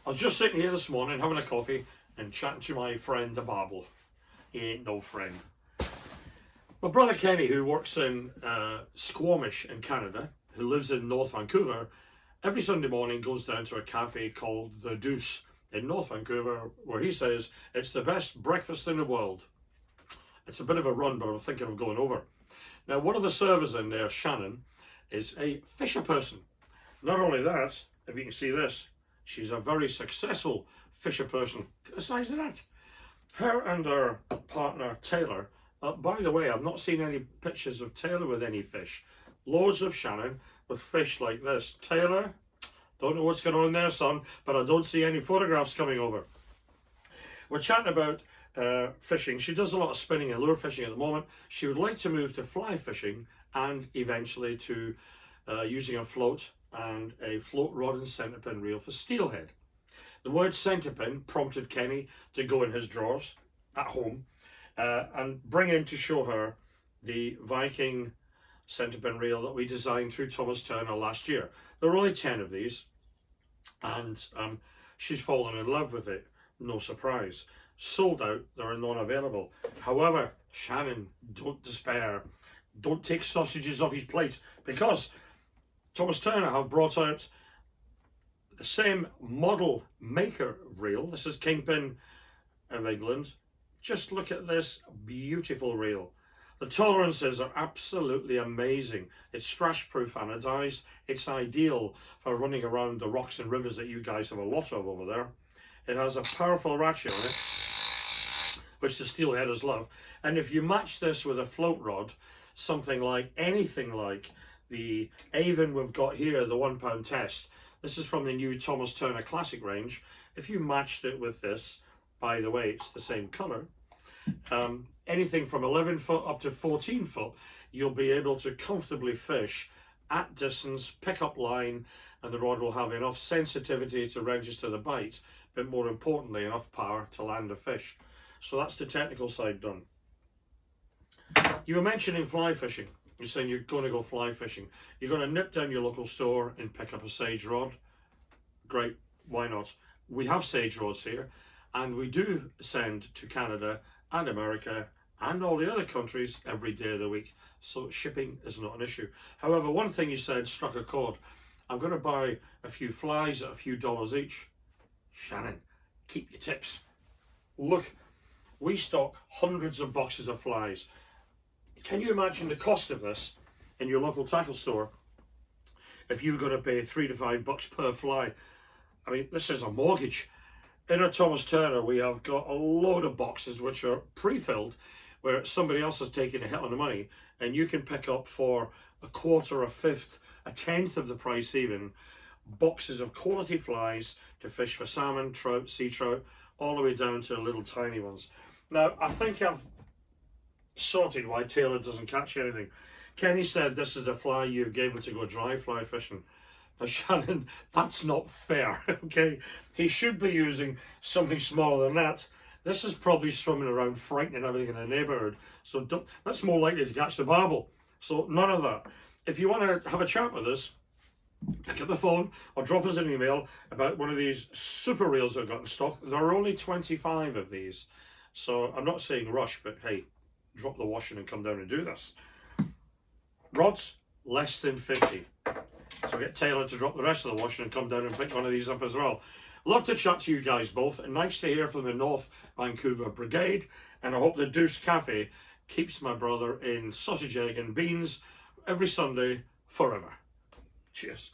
I was just sitting here this morning having a coffee and chatting to my friend the Babel. He ain't no friend. My brother Kenny, who works in Squamish in Canada, who lives in North Vancouver, every Sunday morning goes down to a cafe called The Deuce in North Vancouver, where he says it's the best breakfast in the world. It's a bit of a run, but I'm thinking of going over. Now, one of the servers in there, Shannon, is a fisher person. Not only that, if you can see this, she's a very successful fisher person. The size of that. Her and her partner, Taylor, by the way, I've not seen any pictures of Taylor with any fish. Loads of Shannon with fish like this. Taylor, don't know what's going on there, son, but I don't see any photographs coming over. We're chatting about fishing. She does a lot of spinning and lure fishing at the moment. She would like to move to fly fishing and eventually to using a float and a float rod and centerpin reel for steelhead. The word centerpin prompted Kenny to go in his drawers at home and bring in to show her the Viking centerpin reel that we designed through Thomas Turner last year. There were only 10 of these, and she's fallen in love with it. No surprise. Sold out, there are none available. However, Shannon, don't despair. Don't take sausages off his plate, because Thomas Turner have brought out the same model maker reel. This is Kingpin of England. Just look at this beautiful reel. The tolerances are absolutely amazing. It's thrash proof anodized. It's ideal for running around the rocks and rivers that you guys have a lot of over there. It has a powerful ratchet on it, which the steelheaders love. And if you match this with a float rod, something like anything like the Avon we've got here, the 1 pound test. This is from the new Thomas Turner Classic range. If you matched it with this, by the way, it's the same color. Anything from 11 foot up to 14 foot, you'll be able to comfortably fish at distance, pick up line, and the rod will have enough sensitivity to register the bite, but more importantly, enough power to land a fish. So that's the technical side done. You were mentioning fly fishing. You're saying you're going to go fly fishing. You're going to nip down your local store and pick up a sage rod. Great, why not? We have sage rods here, and we do send to Canada and America and all the other countries every day of the week. So shipping is not an issue. However, one thing you said struck a chord. I'm going to buy a few flies at a few dollars each. Shannon, keep your tips. Look, we stock hundreds of boxes of flies. Can you imagine the cost of this in your local tackle store if you were going to pay $3 to $5 per fly? I mean, this is a mortgage. In our Thomas Turner, we have got a load of boxes which are pre-filled, where somebody else has taken a hit on the money, and you can pick up for a quarter, a fifth, a tenth of the price even, boxes of quality flies to fish for salmon, trout, sea trout, all the way down to little tiny ones. Now, I think I've sorted why Taylor doesn't catch anything. Kenny said this is the fly you've given to go dry fly fishing. Now, Shannon, that's not fair, okay? He should be using something smaller than that. This is probably swimming around frightening everything in the neighbourhood. So that's more likely to catch the barbel. So none of that. If you want to have a chat with us, pick up the phone or drop us an email about one of these super reels I've got in stock. There are only 25 of these. So I'm not saying rush, but hey, drop the washing and come down and do this. Rods, less than 50. So get Taylor to drop the rest of the washing and come down and pick one of these up as well. Love to chat to you guys both, and nice to hear from the North Vancouver Brigade, and I hope the Deuce Cafe keeps my brother in sausage, egg and beans every Sunday forever. Cheers.